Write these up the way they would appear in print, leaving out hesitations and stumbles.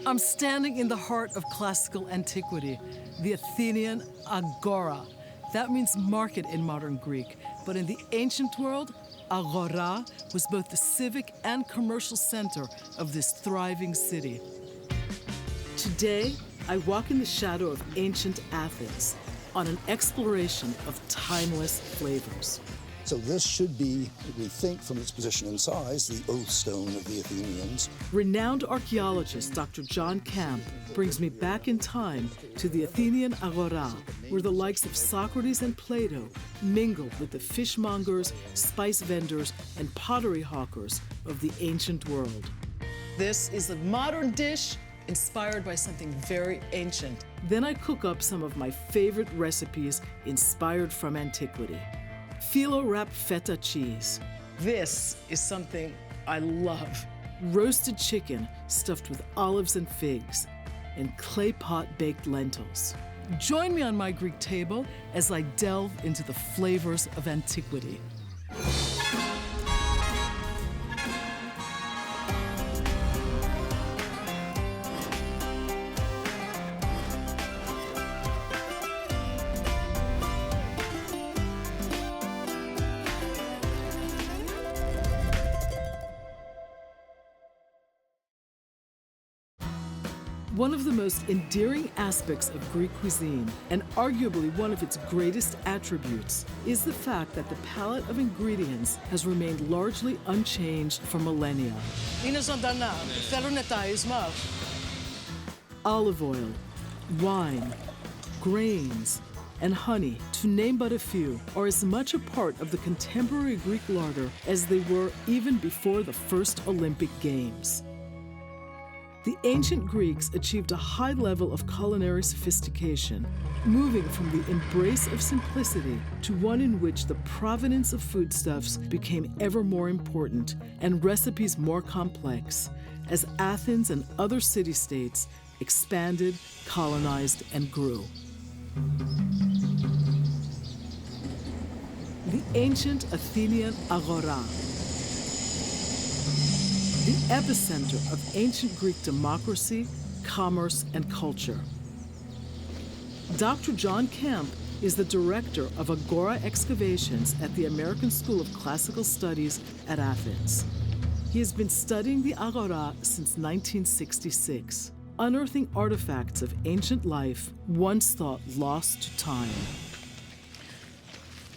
I'm standing in the heart of classical antiquity, the Athenian Agora. That means market in modern Greek, but in the ancient world, Agora was both the civic and commercial center of this thriving city. Today, I walk in the shadow of ancient Athens on an exploration of timeless flavors. So this should be, we think from its position and size, the oath stone of the Athenians. Renowned archaeologist Dr. John Camp brings me back in time to the Athenian Agora, where the likes of Socrates and Plato mingled with the fishmongers, spice vendors, and pottery hawkers of the ancient world. This is a modern dish inspired by something very ancient. Then I cook up some of my favorite recipes inspired from antiquity. Filo-wrapped feta cheese. This is something I love. Roasted chicken stuffed with olives and figs, and clay pot baked lentils. Join me on my Greek table as I delve into the flavors of antiquity. One of the most endearing aspects of Greek cuisine, and arguably one of its greatest attributes, is the fact that the palette of ingredients has remained largely unchanged for millennia. Olive oil, wine, grains, and honey, to name but a few, are as much a part of the contemporary Greek larder as they were even before the first Olympic Games. The ancient Greeks achieved a high level of culinary sophistication, moving from the embrace of simplicity to one in which the provenance of foodstuffs became ever more important and recipes more complex, as Athens and other city-states expanded, colonized, and grew. The ancient Athenian Agora, the epicenter of ancient Greek democracy, commerce, and culture. Dr. John Camp is the director of Agora excavations at the American School of Classical Studies at Athens. He has been studying the Agora since 1966, unearthing artifacts of ancient life once thought lost to time.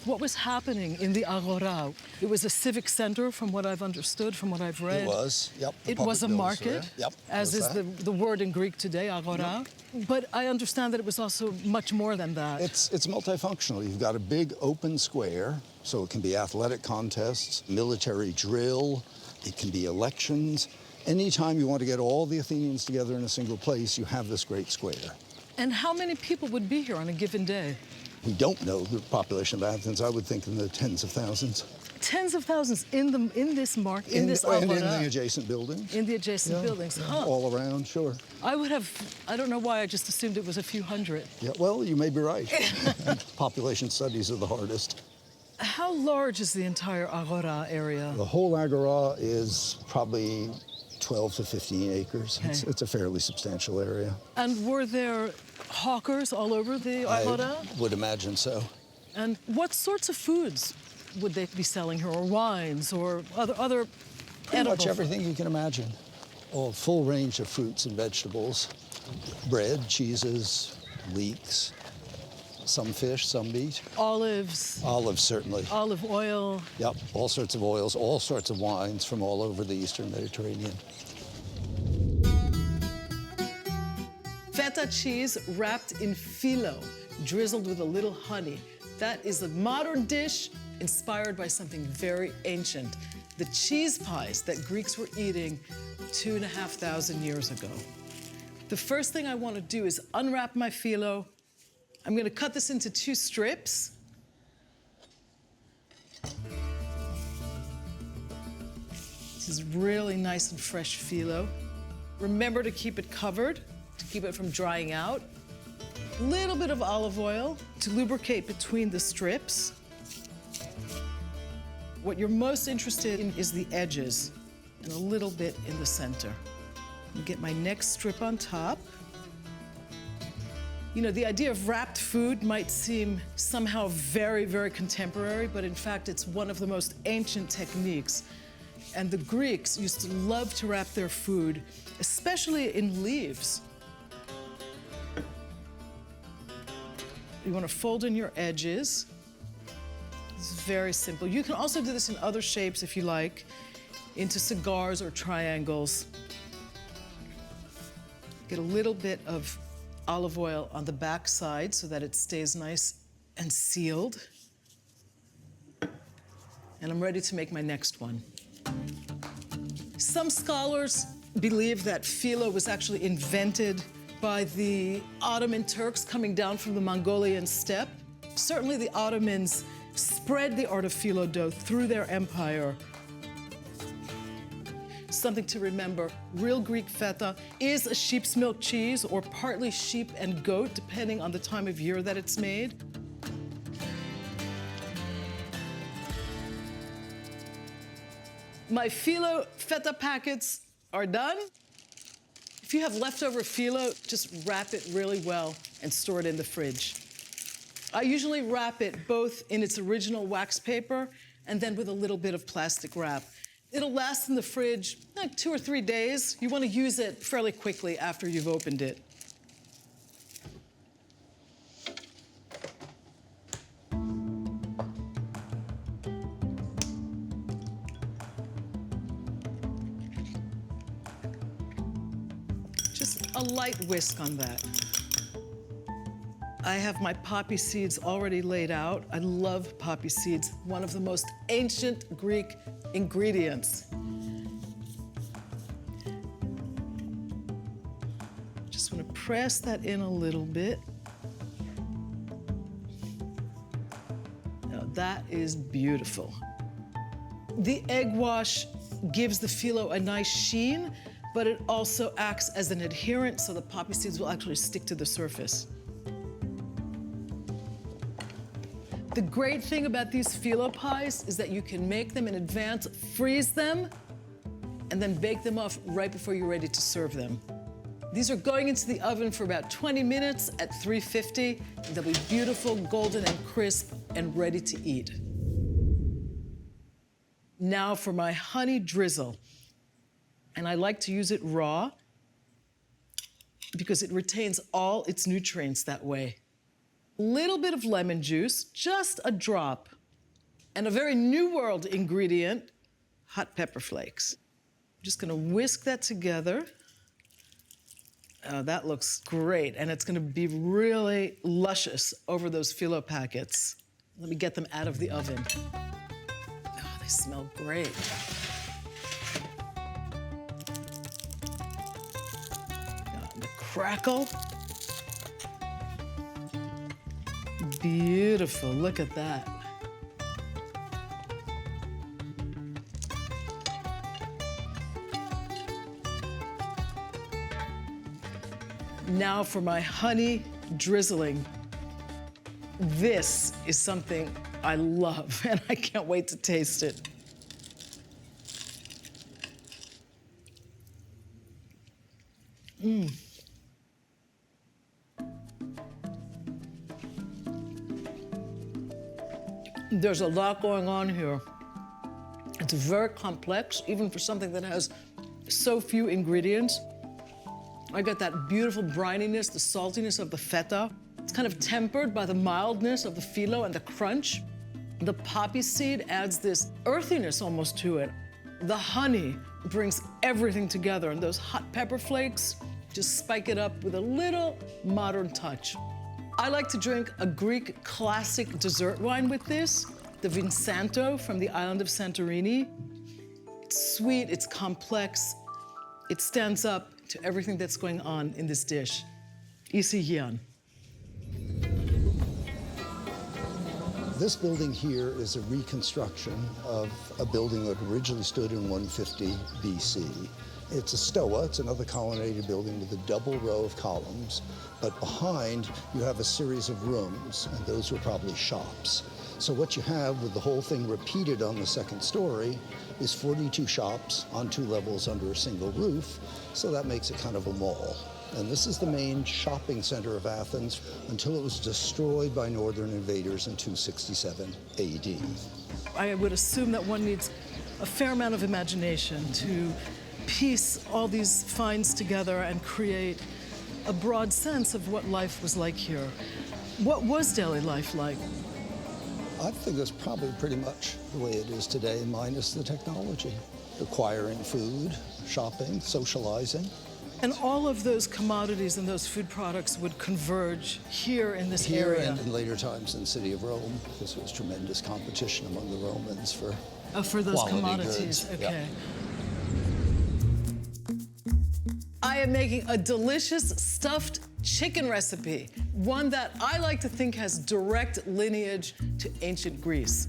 What was happening in the Agora? It was a civic center, from what I've understood, from what I've read. It was, yep. It was a market, yep, as is the word in Greek today, Agora. Yep. But I understand that it was also much more than that. It's multifunctional. You've got a big open square, so it can be athletic contests, military drill, it can be elections. Anytime you want to get all the Athenians together in a single place, you have this great square. And how many people would be here on a given day? We don't know the population of Athens. I would think in the tens of thousands. Tens of thousands in this market, in this and Agora. in the adjacent buildings. In the adjacent buildings, huh? All around, sure. I don't know why, I just assumed it was a few hundred. Yeah, well, you may be right. Population studies are the hardest. How large is the entire Agora area? The whole Agora is probably 12 to 15 acres. Okay. It's a fairly substantial area. And were there hawkers all over the Agora? I would imagine so. And what sorts of foods would they be selling here, or wines, or other Pretty much everything you can imagine. A full range of fruits and vegetables, bread, cheeses, leeks, some fish, some meat. Olives. Olives, certainly. Olive oil. Yep, all sorts of oils, all sorts of wines from all over the Eastern Mediterranean. Feta cheese wrapped in filo, drizzled with a little honey. That is a modern dish inspired by something very ancient, the cheese pies that Greeks were eating 2,500 years ago. The first thing I want to do is unwrap my filo. I'm going to cut this into 2 strips. This is really nice and fresh filo. Remember to keep it covered, to keep it from drying out. A little bit of olive oil to lubricate between the strips. What you're most interested in is the edges, and a little bit in the center. Get my next strip on top. You know, the idea of wrapped food might seem somehow very, very contemporary, but in fact, it's one of the most ancient techniques. And the Greeks used to love to wrap their food, especially in leaves. You want to fold in your edges. It's very simple. You can also do this in other shapes if you like, into cigars or triangles. Get a little bit of olive oil on the back side so that it stays nice and sealed. And I'm ready to make my next one. Some scholars believe that filo was actually invented by the Ottoman Turks coming down from the Mongolian steppe. Certainly the Ottomans spread the art of filo dough through their empire. Something to remember, real Greek feta is a sheep's milk cheese or partly sheep and goat, depending on the time of year that it's made. My filo feta packets are done. If you have leftover filo, just wrap it really well and store it in the fridge. I usually wrap it both in its original wax paper and then with a little bit of plastic wrap. It'll last in the fridge like 2 or 3 days. You want to use it fairly quickly after you've opened it. Just a light whisk on that. I have my poppy seeds already laid out. I love poppy seeds, one of the most ancient Greek ingredients. Just want to press that in a little bit. Now that is beautiful. The egg wash gives the filo a nice sheen, but it also acts as an adherent, so the poppy seeds will actually stick to the surface. The great thing about these filo pies is that you can make them in advance, freeze them, and then bake them off right before you're ready to serve them. These are going into the oven for about 20 minutes at 350. And they'll be beautiful, golden and crisp, and ready to eat. Now for my honey drizzle. And I like to use it raw because it retains all its nutrients that way. Little bit of lemon juice, just a drop, and a very New World ingredient, hot pepper flakes. I'm just gonna whisk that together. Oh, that looks great, and it's gonna be really luscious over those filo packets. Let me get them out of the oven. Oh, they smell great. Got the crackle. Beautiful, look at that. Now for my honey drizzling. This is something I love, and I can't wait to taste it. There's a lot going on here. It's very complex, even for something that has so few ingredients. I get that beautiful brininess, the saltiness of the feta. It's kind of tempered by the mildness of the filo and the crunch. The poppy seed adds this earthiness almost to it. The honey brings everything together, and those hot pepper flakes just spike it up with a little modern touch. I like to drink a Greek classic dessert wine with this, the Vinsanto from the island of Santorini. It's sweet, it's complex. It stands up to everything that's going on in this dish. Isi Hian. This building here is a reconstruction of a building that originally stood in 150 BC. It's a stoa, it's another colonnaded building with a double row of columns, but behind you have a series of rooms, and those were probably shops. So what you have with the whole thing repeated on the second story is 42 shops on 2 levels under a single roof, so that makes it kind of a mall. And this is the main shopping center of Athens until it was destroyed by northern invaders in 267 AD. I would assume that one needs a fair amount of imagination to piece all these finds together and create a broad sense of what life was like here. What was daily life like? I think it's probably pretty much the way it is today, minus the technology. Acquiring food, shopping, socializing. And all of those commodities and those food products would converge here in this area. Here and in later times in the city of Rome, because there was tremendous competition among the Romans for those commodities. Goods. Okay. Yeah. I am making a delicious stuffed chicken recipe, one that I like to think has direct lineage to ancient Greece.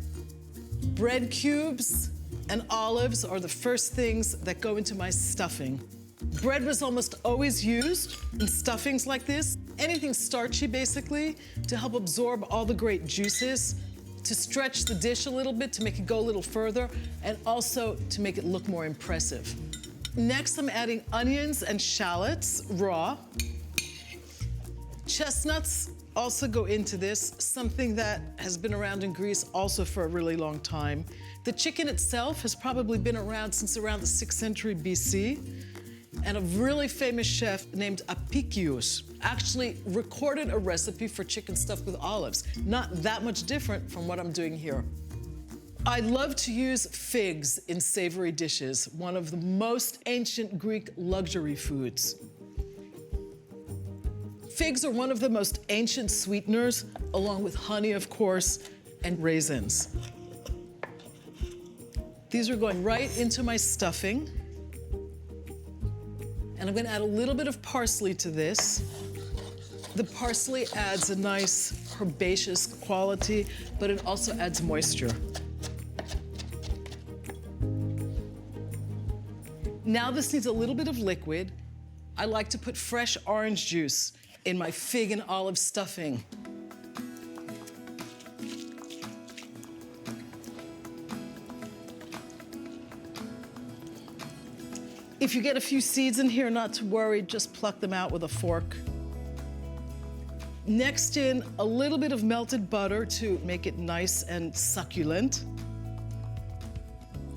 Bread cubes and olives are the first things that go into my stuffing. Bread was almost always used in stuffings like this. Anything starchy, basically, to help absorb all the great juices, to stretch the dish a little bit, to make it go a little further, and also to make it look more impressive. Next, I'm adding onions and shallots, raw. Chestnuts also go into this, something that has been around in Greece also for a really long time. The chicken itself has probably been around since around the 6th century BC. And a really famous chef named Apicius actually recorded a recipe for chicken stuffed with olives. Not that much different from what I'm doing here. I love to use figs in savory dishes, one of the most ancient Greek luxury foods. Figs are one of the most ancient sweeteners, along with honey, of course, and raisins. These are going right into my stuffing. And I'm gonna add a little bit of parsley to this. The parsley adds a nice herbaceous quality, but it also adds moisture. Now this needs a little bit of liquid. I like to put fresh orange juice in my fig and olive stuffing. If you get a few seeds in here, not to worry, just pluck them out with a fork. Next in, a little bit of melted butter to make it nice and succulent.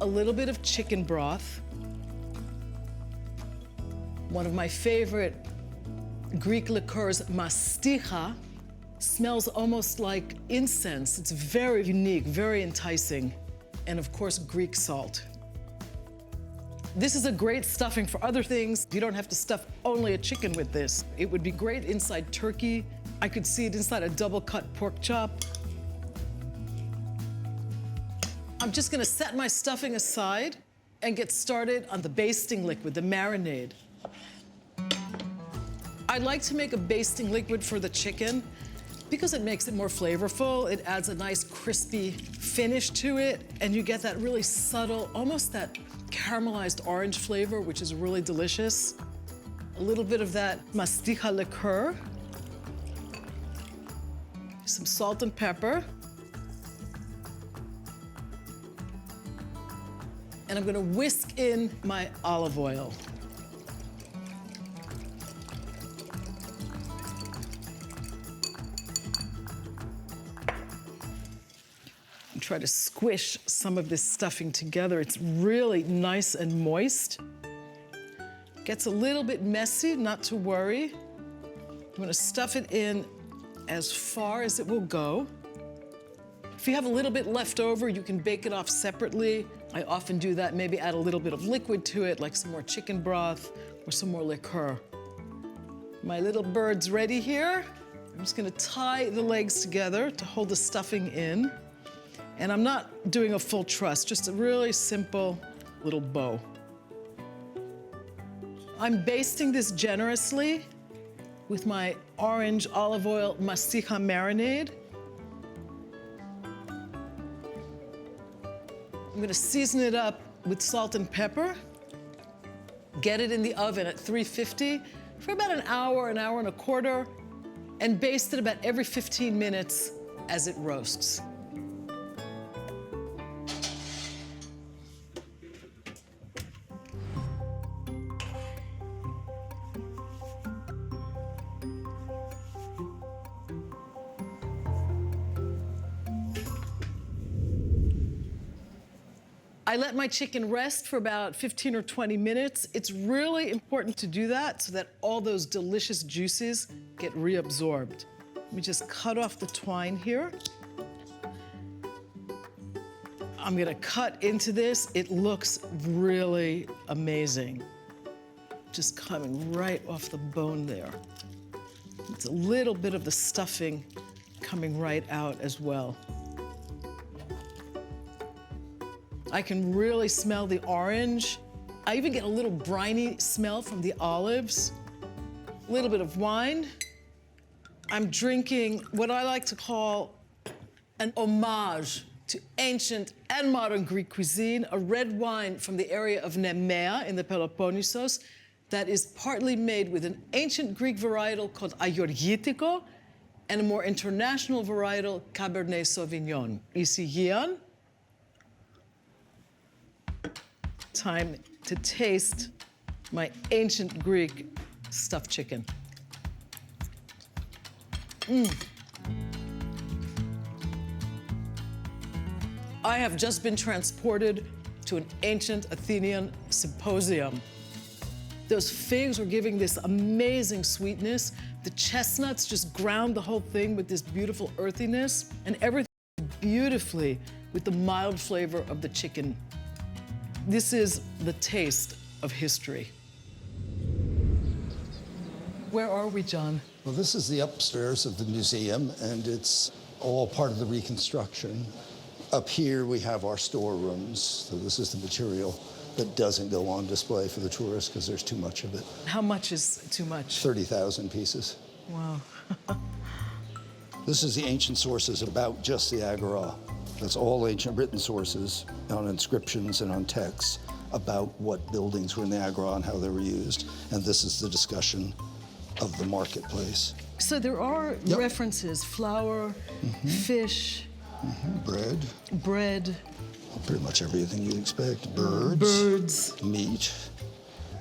A little bit of chicken broth. One of my favorite Greek liqueurs, masticha, smells almost like incense. It's very unique, very enticing. And of course, Greek salt. This is a great stuffing for other things. You don't have to stuff only a chicken with this. It would be great inside turkey. I could see it inside a double-cut pork chop. I'm just gonna set my stuffing aside and get started on the basting liquid, the marinade. I like to make a basting liquid for the chicken because it makes it more flavorful. It adds a nice crispy finish to it, and you get that really subtle, almost that caramelized orange flavor, which is really delicious. A little bit of that masticha liqueur. Some salt and pepper. And I'm gonna whisk in my olive oil. Try to squish some of this stuffing together. It's really nice and moist. Gets a little bit messy, not to worry. I'm gonna stuff it in as far as it will go. If you have a little bit left over, you can bake it off separately. I often do that, maybe add a little bit of liquid to it, like some more chicken broth or some more liqueur. My little bird's ready here. I'm just gonna tie the legs together to hold the stuffing in. And I'm not doing a full truss, just a really simple little bow. I'm basting this generously with my orange olive oil masticha marinade. I'm gonna season it up with salt and pepper. Get it in the oven at 350 for about an hour and a quarter, and baste it about every 15 minutes as it roasts. I let my chicken rest for about 15 or 20 minutes. It's really important to do that so that all those delicious juices get reabsorbed. Let me just cut off the twine here. I'm gonna cut into this. It looks really amazing. Just coming right off the bone there. It's a little bit of the stuffing coming right out as well. I can really smell the orange. I even get a little briny smell from the olives. A little bit of wine. I'm drinking what I like to call an homage to ancient and modern Greek cuisine, a red wine from the area of Nemea in the Peloponnesos that is partly made with an ancient Greek varietal called Agorgitiko and a more international varietal, Cabernet Sauvignon. Isigian. Time to taste my ancient Greek stuffed chicken. I have just been transported to an ancient Athenian symposium. Those figs were giving this amazing sweetness. The chestnuts just ground the whole thing with this beautiful earthiness, and everything beautifully with the mild flavor of the chicken. This is the taste of history. Where are we, John? Well, this is the upstairs of the museum, and it's all part of the reconstruction. Up here, we have our storerooms. So this is the material that doesn't go on display for the tourists because there's too much of it. How much is too much? 30,000 pieces. Wow. This is the ancient sources about just the Agora. That's all ancient written sources on inscriptions and on texts about what buildings were in the Agora and how they were used. And this is the discussion of the marketplace. So there are references, flour, fish, bread. Pretty much everything you'd expect. Birds, meat,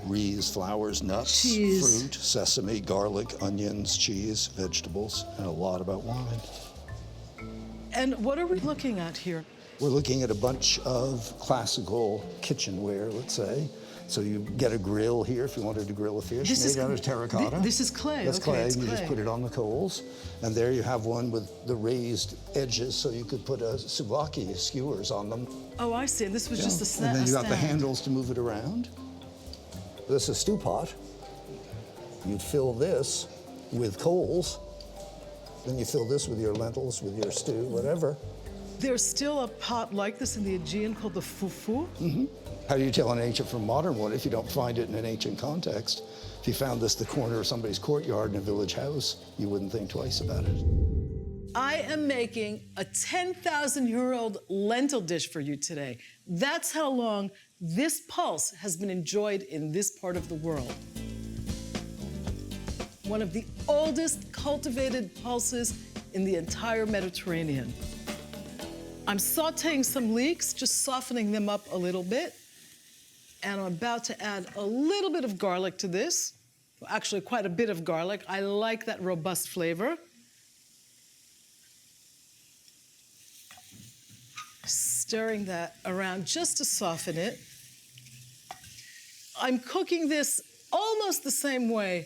wreaths, flowers, nuts, cheese, fruit, sesame, garlic, onions, cheese, vegetables, and a lot about wine. And what are we looking at here? We're looking at a bunch of classical kitchenware, let's say. So you get a grill here if you wanted to grill a fish, made out of terracotta. This is clay. That's clay, and you clay. just put it on the coals. And there you have one with the raised edges, so you could put souvlaki skewers on them. Oh, I see. This was just a stand. And then you got the handles to move it around. This is a stew pot. You'd fill this with coals. Then you fill this with your lentils, with your stew, whatever. There's still a pot like this in the Aegean called the fufu. How do you tell an ancient from modern one if you don't find it in an ancient context? If you found this the corner of somebody's courtyard in a village house, you wouldn't think twice about it. I am making a 10,000-year-old lentil dish for you today. That's how long this pulse has been enjoyed in this part of the world. One of the oldest cultivated pulses in the entire Mediterranean. I'm sauteing some leeks, just softening them up a little bit. And I'm about to add a little bit of garlic to this. Well, actually, quite a bit of garlic. I like that robust flavor. Stirring that around just to soften it. I'm cooking this almost the same way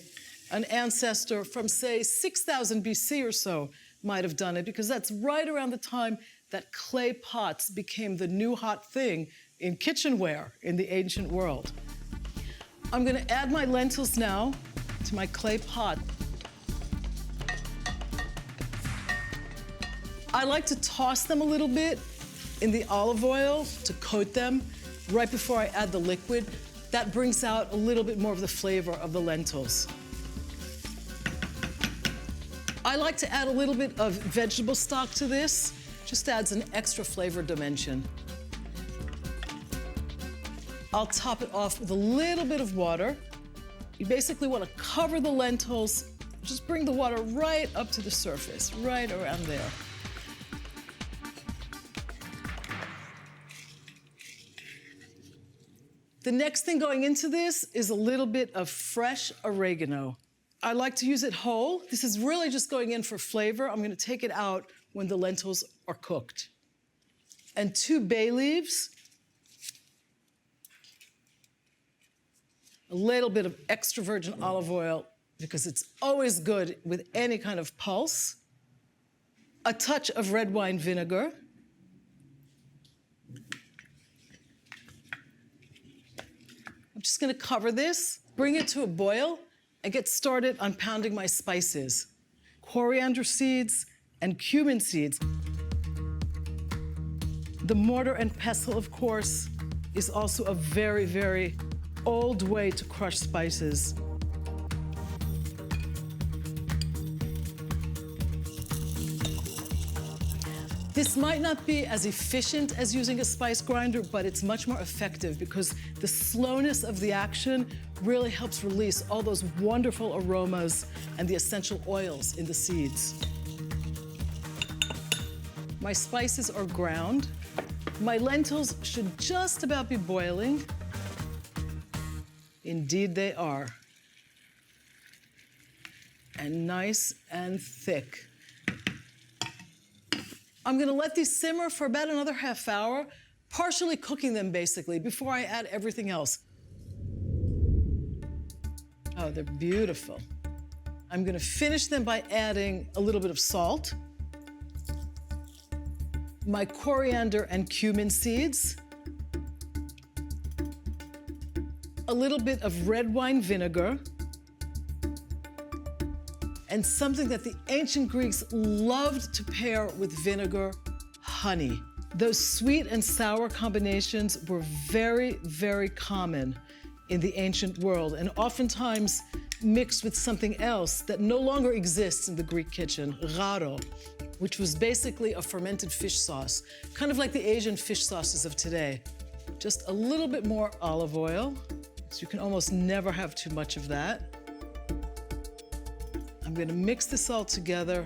an ancestor from, say, 6,000 BC or so might have done it, because that's right around the time that clay pots became the new hot thing in kitchenware in the ancient world. I'm gonna add my lentils now to my clay pot. I like to toss them a little bit in the olive oil to coat them right before I add the liquid. That brings out a little bit more of the flavor of the lentils. I like to add a little bit of vegetable stock to this. Just adds an extra flavor dimension. I'll top it off with a little bit of water. You basically want to cover the lentils. Just bring the water right up to the surface, right around there. The next thing going into this is a little bit of fresh oregano. I like to use it whole. This is really just going in for flavor. I'm gonna take it out when the lentils are cooked. And 2 bay leaves. a little bit of extra virgin olive oil because it's always good with any kind of pulse. A touch of red wine vinegar. I'm just gonna cover this, bring it to a boil, and get started on pounding my spices. Coriander seeds and cumin seeds. The mortar and pestle, of course, is also a very, very old way to crush spices. This might not be as efficient as using a spice grinder, but it's much more effective because the slowness of the action really helps release all those wonderful aromas and the essential oils in the seeds. My spices are ground. My lentils should just about be boiling. Indeed they are. And nice and thick. I'm gonna let these simmer for about another half hour, partially cooking them basically, before I add everything else. Oh, they're beautiful. I'm gonna finish them by adding a little bit of salt, my coriander and cumin seeds, a little bit of red wine vinegar, and something that the ancient Greeks loved to pair with vinegar, honey. Those sweet and sour combinations were very, very common in the ancient world, and oftentimes mixed with something else that no longer exists in the Greek kitchen, raro, which was basically a fermented fish sauce, kind of like the Asian fish sauces of today. Just a little bit more olive oil, so you can almost never have too much of that. I'm gonna mix this all together.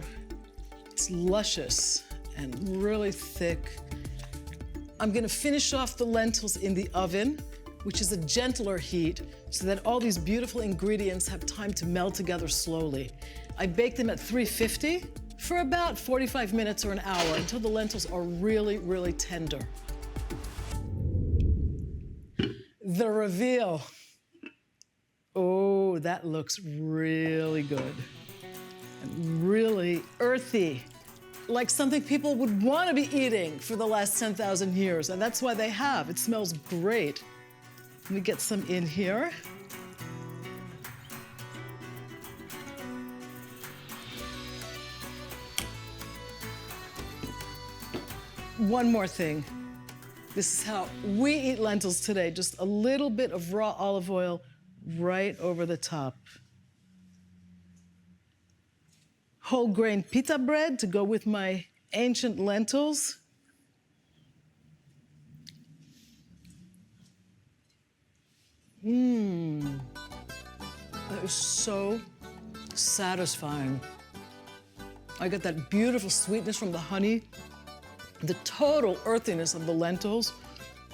It's luscious and really thick. I'm gonna finish off the lentils in the oven, which is a gentler heat, so that all these beautiful ingredients have time to meld together slowly. I bake them at 350 for about 45 minutes or an hour until the lentils are really, really tender. The reveal. Oh, that looks really good. And really earthy, like something people would want to be eating for the last 10,000 years, and that's why they have. It smells great. Let me get some in here. One more thing. This is how we eat lentils today. Just a little bit of raw olive oil right over the top. Whole grain pita bread to go with my ancient lentils. That is so satisfying. I get that beautiful sweetness from the honey, the total earthiness of the lentils,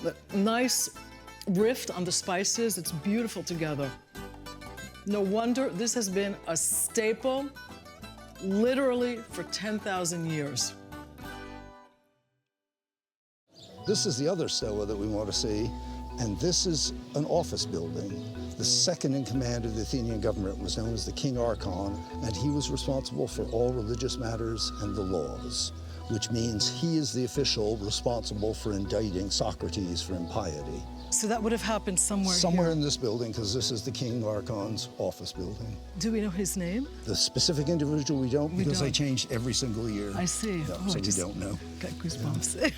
the nice riff on the spices. It's beautiful together. No wonder this has been a staple literally for 10,000 years. This is the other stela that we want to see, and this is an office building. The second in command of the Athenian government was known as the King Archon, and he was responsible for all religious matters and the laws, which means he is the official responsible for indicting Socrates for impiety. So that would have happened somewhere Somewhere here. in this building, because this is the King Archon's office building. Do we know his name? The specific individual we don't, because they don't. changed every single year. I see. No, Oh, so I we just don't know. got goosebumps.